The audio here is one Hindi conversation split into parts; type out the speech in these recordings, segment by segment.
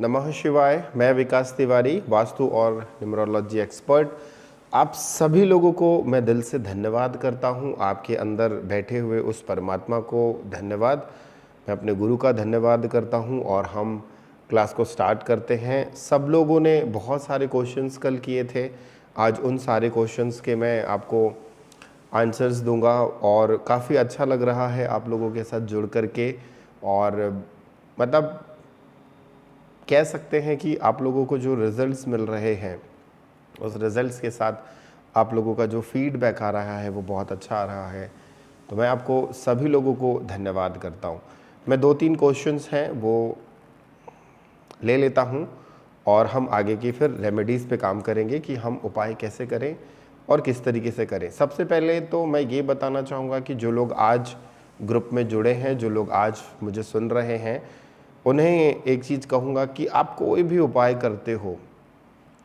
नमः शिवाय। मैं विकास तिवारी, वास्तु और न्यूमरोलॉजी एक्सपर्ट। आप सभी लोगों को मैं दिल से धन्यवाद करता हूं। आपके अंदर बैठे हुए उस परमात्मा को धन्यवाद, मैं अपने गुरु का धन्यवाद करता हूं और हम क्लास को स्टार्ट करते हैं। सब लोगों ने बहुत सारे क्वेश्चंस कल किए थे, आज उन सारे क्वेश्चंस के मैं आपको आंसर्स दूंगा और काफ़ी अच्छा लग रहा है आप लोगों के साथ जुड़ करके। और मतलब कह सकते हैं कि आप लोगों को जो रिज़ल्ट्स मिल रहे हैं, उस रिज़ल्ट्स के साथ आप लोगों का जो फीडबैक आ रहा है वो बहुत अच्छा आ रहा है। तो मैं आपको सभी लोगों को धन्यवाद करता हूँ। मैं 2-3 क्वेश्चंस हैं वो ले लेता हूँ और हम आगे की फिर रेमेडीज़ पे काम करेंगे कि हम उपाय कैसे करें और किस तरीके से करें। सबसे पहले तो मैं ये बताना चाहूँगा कि जो लोग आज ग्रुप में जुड़े हैं, जो लोग आज मुझे सुन रहे हैं, उन्हें एक चीज़ कहूँगा कि आप कोई भी उपाय करते हो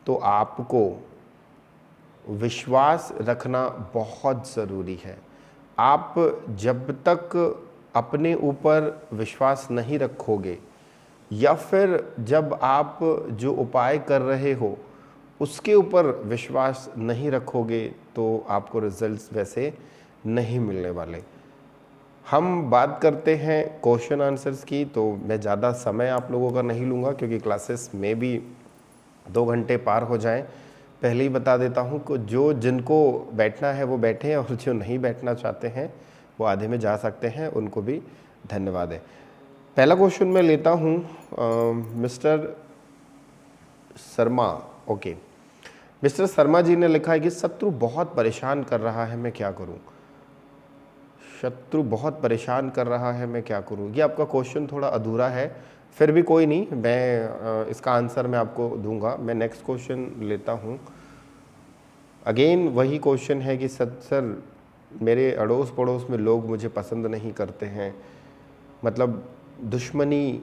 तो आपको विश्वास रखना बहुत ज़रूरी है। आप जब तक अपने ऊपर विश्वास नहीं रखोगे या फिर जब आप जो उपाय कर रहे हो उसके ऊपर विश्वास नहीं रखोगे तो आपको रिजल्ट्स वैसे नहीं मिलने वाले। हम बात करते हैं क्वेश्चन आंसर्स की, तो मैं ज़्यादा समय आप लोगों का नहीं लूँगा क्योंकि क्लासेस में भी 2 घंटे पार हो जाएं। पहले ही बता देता हूँ कि जिनको बैठना है वो बैठें और जो नहीं बैठना चाहते हैं वो आधे में जा सकते हैं, उनको भी धन्यवाद है। पहला क्वेश्चन मैं लेता हूँ mister Sharma. Okay, mister Sharma ji ने लिखा है कि शत्रु बहुत परेशान कर रहा है, मैं क्या करूँ। शत्रु बहुत परेशान कर रहा है, मैं क्या करूँ। ये आपका क्वेश्चन थोड़ा अधूरा है, फिर भी कोई नहीं, मैं इसका आंसर मैं आपको दूंगा। मैं नेक्स्ट क्वेश्चन लेता हूँ। अगेन वही क्वेश्चन है कि सर मेरे अड़ोस पड़ोस में लोग मुझे पसंद नहीं करते हैं, मतलब दुश्मनी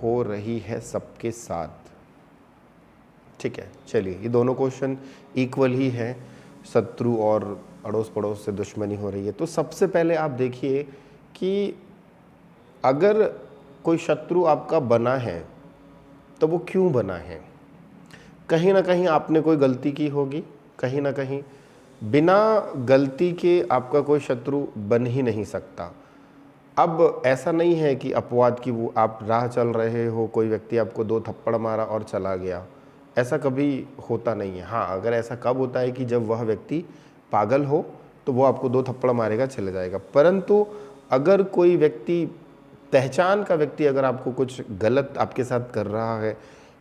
हो रही है सबके साथ। ठीक है, चलिए ये दोनों क्वेश्चन इक्वल ही है, शत्रु और अड़ोस पड़ोस से दुश्मनी हो रही है। तो सबसे पहले आप देखिए कि अगर कोई शत्रु आपका बना है तो वो क्यों बना है। कहीं ना कहीं आपने कोई गलती की होगी, कहीं ना कहीं बिना गलती के आपका कोई शत्रु बन ही नहीं सकता। अब ऐसा नहीं है कि अपवाद की वो आप राह चल रहे हो, कोई व्यक्ति आपको 2 थप्पड़ मारा और चला गया, ऐसा कभी होता नहीं है। हाँ, अगर ऐसा कब होता है कि जब वह व्यक्ति पागल हो तो वो आपको 2 थप्पड़ मारेगा, चले जाएगा। परंतु अगर कोई व्यक्ति, पहचान का व्यक्ति अगर आपको कुछ गलत आपके साथ कर रहा है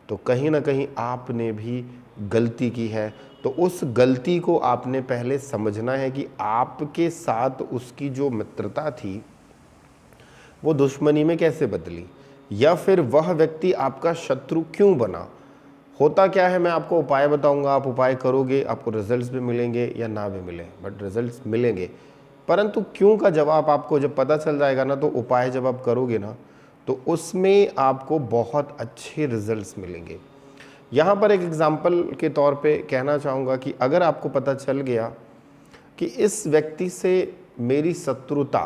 तो कहीं ना कहीं आपने भी गलती की है। तो उस गलती को आपने पहले समझना है कि आपके साथ उसकी जो मित्रता थी वो दुश्मनी में कैसे बदली, या फिर वह व्यक्ति आपका शत्रु क्यों बना। होता क्या है, मैं आपको उपाय बताऊंगा, आप उपाय करोगे, आपको रिजल्ट्स भी मिलेंगे या ना भी मिले, बट रिजल्ट्स मिलेंगे। परंतु क्यों का जवाब आपको जब पता चल जाएगा ना, तो उपाय जब आप करोगे ना तो उसमें आपको बहुत अच्छे रिजल्ट्स मिलेंगे। यहाँ पर एक एग्जाम्पल के तौर पे कहना चाहूँगा कि अगर आपको पता चल गया कि इस व्यक्ति से मेरी शत्रुता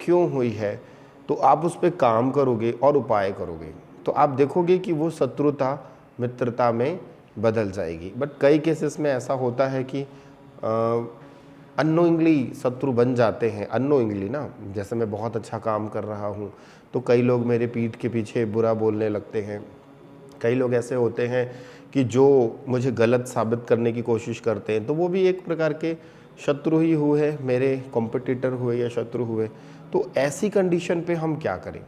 क्यों हुई है, तो आप उस पर काम करोगे और उपाय करोगे तो आप देखोगे कि वो शत्रुता मित्रता में बदल जाएगी। बट कई केसेस में ऐसा होता है कि अननोइंगली शत्रु बन जाते हैं। अननोइंगली ना, जैसे मैं बहुत अच्छा काम कर रहा हूँ तो कई लोग मेरे पीठ के पीछे बुरा बोलने लगते हैं। कई लोग ऐसे होते हैं कि जो मुझे गलत साबित करने की कोशिश करते हैं, तो वो भी एक प्रकार के शत्रु ही हुए, मेरे कॉम्पिटिटर हुए या शत्रु हुए। तो ऐसी कंडीशन पे हम क्या करें।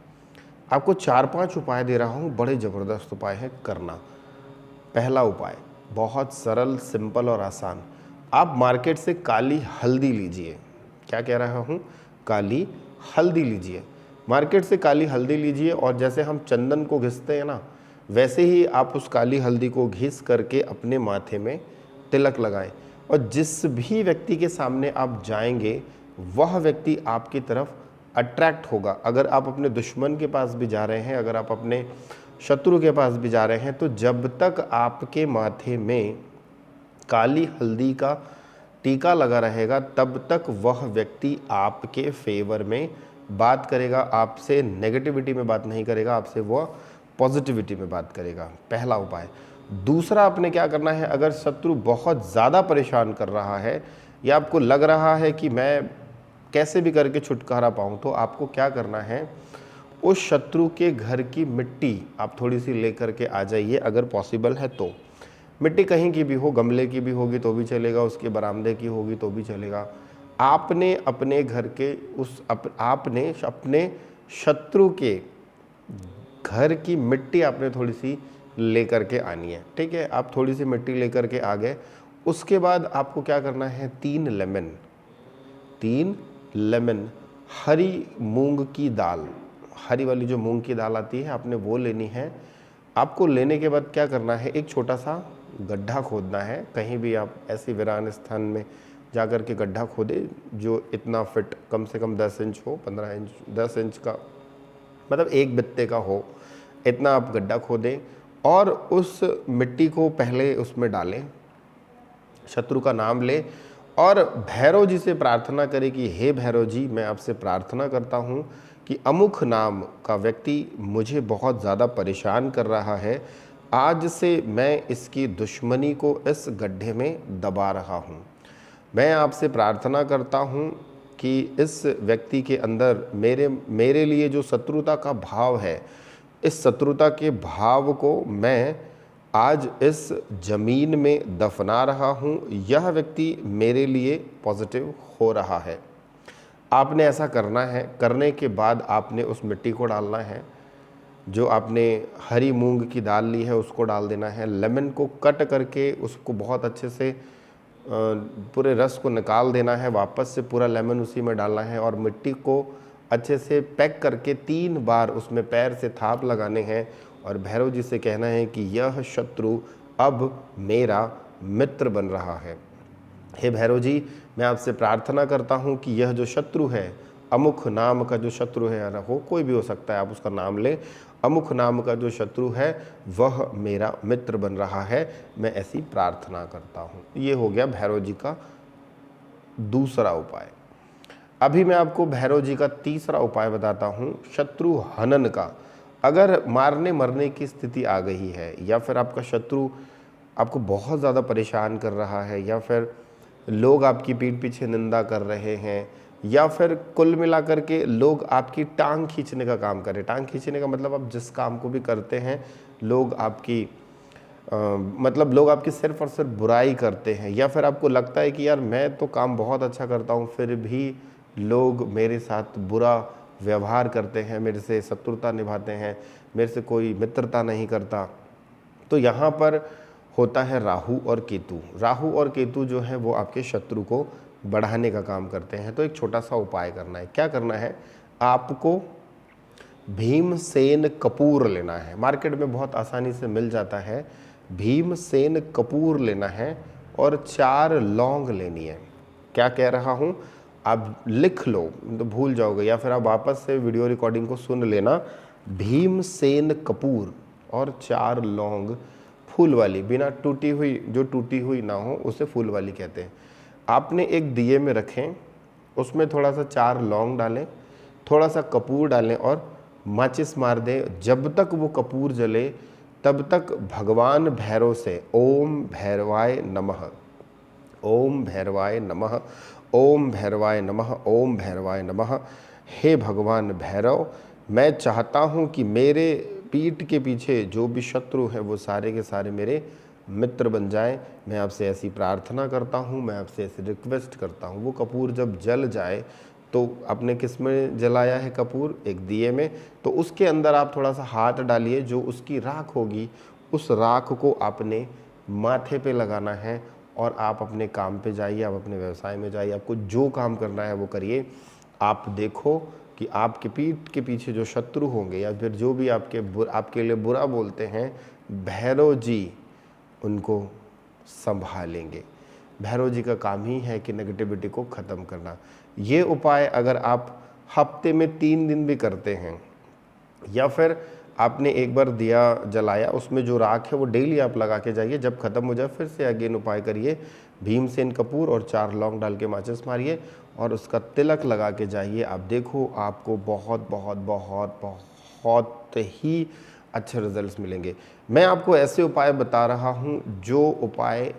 आपको 4-5 उपाय दे रहा हूँ, बड़े ज़बरदस्त उपाय है करना। पहला उपाय बहुत सरल, सिंपल और आसान। आप मार्केट से काली हल्दी लीजिए। क्या कह रहा हूँ, काली हल्दी लीजिए। मार्केट से काली हल्दी लीजिए और जैसे हम चंदन को घिसते हैं ना, वैसे ही आप उस काली हल्दी को घिस करके अपने माथे में तिलक लगाएं। और जिस भी व्यक्ति के सामने आप जाएंगे वह व्यक्ति आपकी तरफ अट्रैक्ट होगा। अगर आप अपने दुश्मन के पास भी जा रहे हैं, अगर आप अपने शत्रु के पास भी जा रहे हैं, तो जब तक आपके माथे में काली हल्दी का टीका लगा रहेगा तब तक वह व्यक्ति आपके फेवर में बात करेगा, आपसे नेगेटिविटी में बात नहीं करेगा, आपसे वह पॉजिटिविटी में बात करेगा, पहला उपाय। दूसरा आपने क्या करना है, अगर शत्रु बहुत ज़्यादा परेशान कर रहा है या आपको लग रहा है कि मैं कैसे भी करके छुटकारा पाऊँ, तो आपको क्या करना है, उस शत्रु के घर की मिट्टी आप थोड़ी सी लेकर के आ जाइए, अगर पॉसिबल है तो। मिट्टी कहीं की भी हो, गमले की भी होगी तो भी चलेगा, उसके बरामदे की होगी तो भी चलेगा। आपने अपने घर के आपने अपने शत्रु के घर की मिट्टी आपने थोड़ी सी लेकर के आनी है, ठीक है। आप थोड़ी सी मिट्टी लेकर के आ गए, उसके बाद आपको क्या करना है, 3 लेमन हरी मूंग की दाल, हरी वाली जो मूंग की दाल आती है, आपने वो लेनी है। आपको लेने के बाद क्या करना है, एक छोटा सा गड्ढा खोदना है, कहीं भी आप ऐसी वीरान स्थान में जाकर के गड्ढा खोदे जो इतना फिट, कम से कम 10 इंच हो, 15 इंच, 10 इंच का, मतलब एक बित्ते का हो, इतना आप गड्ढा खोदें और उस मिट्टी को पहले उसमें डालें, शत्रु का नाम लें और भैरव जी से प्रार्थना करें कि हे भैरव जी, मैं आपसे प्रार्थना करता हूँ कि अमुक नाम का व्यक्ति मुझे बहुत ज़्यादा परेशान कर रहा है, आज से मैं इसकी दुश्मनी को इस गड्ढे में दबा रहा हूँ। मैं आपसे प्रार्थना करता हूँ कि इस व्यक्ति के अंदर मेरे लिए जो शत्रुता का भाव है, इस शत्रुता के भाव को मैं आज इस ज़मीन में दफना रहा हूँ। यह व्यक्ति मेरे लिए पॉजिटिव हो रहा है। आपने ऐसा करना है। करने के बाद आपने उस मिट्टी को डालना है, जो आपने हरी मूंग की दाल ली है उसको डाल देना है। लेमन को कट करके उसको बहुत अच्छे से पूरे रस को निकाल देना है, वापस से पूरा लेमन उसी में डालना है और मिट्टी को अच्छे से पैक करके 3 बार उसमें पैर से थाप लगाने हैं और भैरव जी से कहना है कि यह शत्रु अब मेरा मित्र बन रहा है। हे भैरव जी, मैं आपसे प्रार्थना करता हूँ कि यह जो शत्रु है, अमुख नाम का जो शत्रु है, या हो कोई भी हो सकता है, आप उसका नाम लें, अमुख नाम का जो शत्रु है वह मेरा मित्र बन रहा है, मैं ऐसी प्रार्थना करता हूँ। ये हो गया भैरव जी का दूसरा उपाय। अभी मैं आपको भैरव जी का तीसरा उपाय बताता हूँ, शत्रु हनन का। अगर मारने मरने की स्थिति आ गई है या फिर आपका शत्रु आपको बहुत ज़्यादा परेशान कर रहा है या फिर लोग आपकी पीठ पीछे निंदा कर रहे हैं या फिर कुल मिलाकर के लोग आपकी टांग खींचने का काम कर रहे हैं। टांग खींचने का मतलब आप जिस काम को भी करते हैं लोग आपकी मतलब लोग आपकी सिर्फ और सिर्फ बुराई करते हैं, या फिर आपको लगता है कि यार मैं तो काम बहुत अच्छा करता हूँ फिर भी लोग मेरे साथ बुरा व्यवहार करते हैं, मेरे से शत्रुता निभाते हैं, मेरे से कोई मित्रता नहीं करता। तो यहाँ पर होता है राहु और केतु। राहु और केतु जो है वो आपके शत्रु को बढ़ाने का काम करते हैं। तो एक छोटा सा उपाय करना है। क्या करना है, आपको भीमसेन कपूर लेना है, मार्केट में बहुत आसानी से मिल जाता है। भीमसेन कपूर लेना है और 4 लौंग लेनी है। क्या कह रहा हूँ, आप लिख लो तो भूल जाओगे, या फिर आप वापस से वीडियो रिकॉर्डिंग को सुन लेना। भीमसेन कपूर और 4 लौंग फूल वाली, बिना टूटी हुई, जो टूटी हुई ना हो उसे फूल वाली कहते हैं। आपने एक दिए में रखें, उसमें थोड़ा सा 4 लौंग डालें, थोड़ा सा कपूर डालें और माचिस मार दें। जब तक वो कपूर जले तब तक भगवान भैरव से ओम भैरवाय नमः, ओम भैरवाय नमः, ओम भैरवाय नमः, ओम भैरवाय नमः। हे भगवान भैरव, मैं चाहता हूँ कि मेरे पीठ के पीछे जो भी शत्रु हैं वो सारे के सारे मेरे मित्र बन जाएं। मैं आपसे ऐसी प्रार्थना करता हूँ, मैं आपसे ऐसी रिक्वेस्ट करता हूँ। वो कपूर जब जल जाए तो आपने किस में जलाया है कपूर, एक दिए में, तो उसके अंदर आप थोड़ा सा हाथ डालिए, जो उसकी राख होगी उस राख को आपने माथे पे लगाना है और आप अपने काम पे जाइए, आप अपने व्यवसाय में जाइए, आपको जो काम करना है वो करिए। आप देखो कि आपके पीठ के पीछे जो शत्रु होंगे या फिर जो भी आपके लिए बुरा बोलते हैं, भैरव जी उनको संभालेंगे। भैरव जी का काम ही है कि नेगेटिविटी को ख़त्म करना। ये उपाय अगर आप हफ्ते में 3 दिन भी करते हैं या फिर आपने एक बार दिया जलाया, उसमें जो राख है वो डेली आप लगा के जाइए, जब ख़त्म हो जाए फिर से अगेन उपाय करिए। भीमसेन कपूर और 4 लौंग डाल के माचिस मारिए और उसका तिलक लगा के जाइए। आप देखो आपको बहुत बहुत बहुत बहुत ही अच्छे रिजल्ट्स मिलेंगे। मैं आपको ऐसे उपाय बता रहा हूँ जो उपाय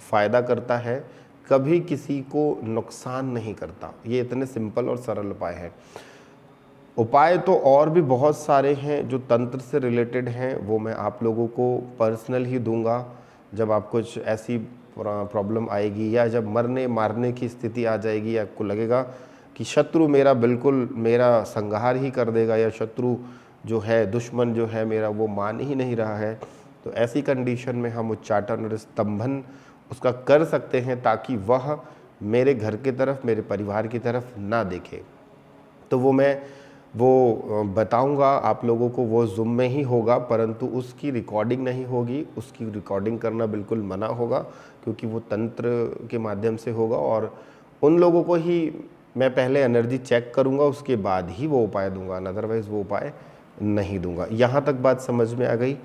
फ़ायदा करता है, कभी किसी को नुकसान नहीं करता। ये इतने सिंपल और सरल उपाय हैं। उपाय तो और भी बहुत सारे हैं जो तंत्र से रिलेटेड हैं, वो मैं आप लोगों को पर्सनल ही दूंगा जब आप कुछ ऐसी प्रॉब्लम आएगी या जब मरने मारने की स्थिति आ जाएगी, आपको लगेगा कि शत्रु मेरा बिल्कुल मेरा संहार ही कर देगा या शत्रु जो है, दुश्मन जो है मेरा, वो मान ही नहीं रहा है। तो ऐसी कंडीशन में हम उच्चाटन और स्तंभन उसका कर सकते हैं ताकि वह मेरे घर की तरफ, मेरे परिवार की तरफ ना देखे। तो वो बताऊंगा आप लोगों को, वो ज़ूम में ही होगा, परंतु उसकी रिकॉर्डिंग नहीं होगी। उसकी रिकॉर्डिंग करना बिल्कुल मना होगा क्योंकि वो तंत्र के माध्यम से होगा और उन लोगों को ही मैं पहले एनर्जी चेक करूंगा, उसके बाद ही वो उपाय दूंगा, अदरवाइज़ वो उपाय नहीं दूंगा। यहाँ तक बात समझ में आ गई।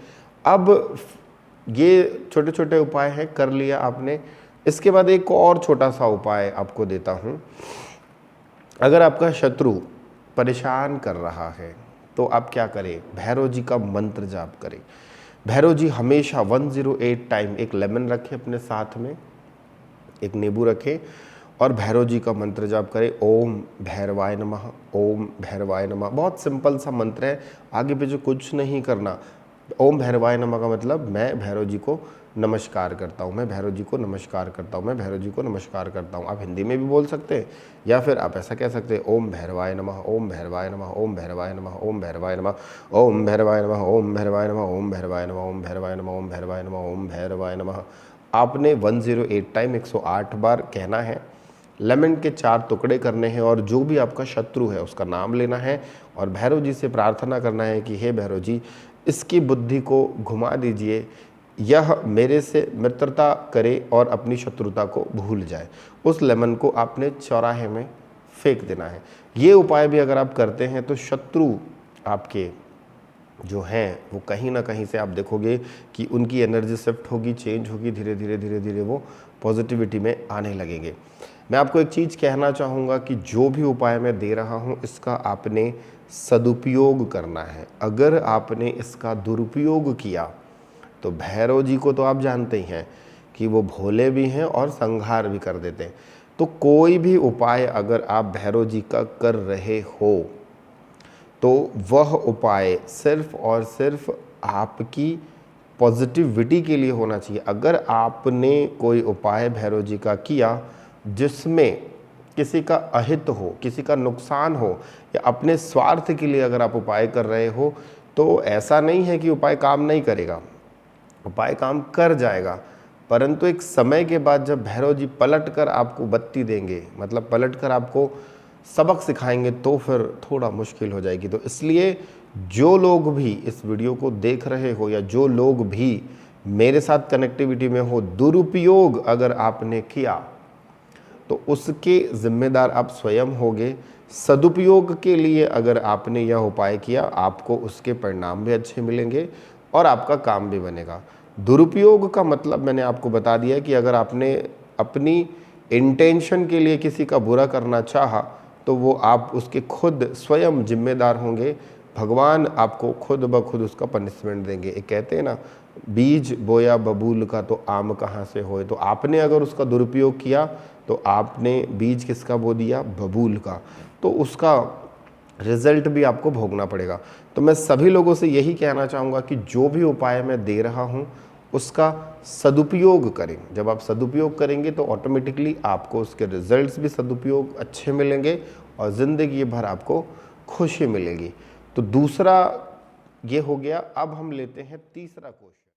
अब ये छोटे छोटे उपाय हैं, कर लिया आपने। इसके बाद एक और छोटा सा उपाय आपको देता हूँ। अगर आपका शत्रु परेशान कर रहा है तो आप क्या करें, भैरव जी का मंत्र जाप करें। भैरव जी हमेशा 108 टाइम एक लेमन रखें अपने साथ में, एक नींबू रखें और भैरव जी का मंत्र जाप करें। ओम भैरवाय नमः, ओम भैरवाय नमः। बहुत सिंपल सा मंत्र है, आगे पीछे कुछ नहीं करना। ओम भैरवाय नमः का मतलब मैं भैरव जी को नमस्कार करता हूँ, मैं भैरव जी को नमस्कार करता हूँ, मैं भैरव जी को नमस्कार करता हूँ। आप हिंदी में भी बोल सकते हैं या फिर आप ऐसा कह सकते हैं, ओम भैरवाय नमः, ओम भैरवाय नमः, ओम भैरवाय नमः, ओम भैरवाय नमः, ओम भैरवाय नमः, ओम भैरवाय नमः, ओम भैरवाय नमः, ओम भैरवाय नमः, ओम भैरवाय नमः, ओम भैरवाय नमः। आपने 108 टाइम 108 बार कहना है। लेमन के 4 टुकड़े करने हैं और जो भी आपका शत्रु है उसका नाम लेना है और भैरव जी से प्रार्थना करना है कि हे भैरव जी, इसकी बुद्धि को घुमा दीजिए, यह मेरे से मित्रता करे और अपनी शत्रुता को भूल जाए। उस लेमन को आपने चौराहे में फेंक देना है। ये उपाय भी अगर आप करते हैं तो शत्रु आपके जो हैं वो कहीं ना कहीं से आप देखोगे कि उनकी एनर्जी शिफ्ट होगी, चेंज होगी, धीरे धीरे वो पॉजिटिविटी में आने लगेंगे। मैं आपको एक चीज़ कहना चाहूँगा कि जो भी उपाय मैं दे रहा हूँ इसका आपने सदुपयोग करना है। अगर आपने इसका दुरुपयोग किया तो भैरव जी को तो आप जानते ही हैं कि वो भोले भी हैं और संहार भी कर देते हैं। तो कोई भी उपाय अगर आप भैरव जी का कर रहे हो तो वह उपाय सिर्फ और सिर्फ आपकी पॉजिटिविटी के लिए होना चाहिए। अगर आपने कोई उपाय भैरव जी का किया जिसमें किसी का अहित हो, किसी का नुकसान हो या अपने स्वार्थ के लिए अगर आप उपाय कर रहे हो, तो ऐसा नहीं है कि उपाय काम नहीं करेगा, उपाय काम कर जाएगा, परंतु एक समय के बाद जब भैरव जी पलट कर आपको बत्ती देंगे, मतलब पलट कर आपको सबक सिखाएंगे, तो फिर थोड़ा मुश्किल हो जाएगी। तो इसलिए जो लोग भी इस वीडियो को देख रहे हो या जो लोग भी मेरे साथ कनेक्टिविटी में हो, दुरुपयोग अगर आपने किया तो उसके जिम्मेदार आप स्वयं होगे। सदुपयोग के लिए अगर आपने यह उपाय किया, आपको उसके परिणाम भी अच्छे मिलेंगे और आपका काम भी बनेगा। दुरुपयोग का मतलब मैंने आपको बता दिया कि अगर आपने अपनी इंटेंशन के लिए किसी का बुरा करना चाहा तो वो आप उसके खुद स्वयं जिम्मेदार होंगे। भगवान आपको खुद ब खुद उसका पनिशमेंट देंगे। एक कहते हैं ना, बीज बोया बबूल का तो आम कहाँ से होए। तो आपने अगर उसका दुरुपयोग किया तो आपने बीज किसका बो दिया, बबूल का, तो उसका रिजल्ट भी आपको भोगना पड़ेगा। तो मैं सभी लोगों से यही कहना चाहूँगा कि जो भी उपाय मैं दे रहा हूँ उसका सदुपयोग करें। जब आप सदुपयोग करेंगे तो ऑटोमेटिकली आपको उसके रिजल्ट्स भी सदुपयोग अच्छे मिलेंगे और ज़िंदगी भर आपको खुशी मिलेगी। तो दूसरा ये हो गया। अब हम लेते हैं तीसरा क्वेश्चन।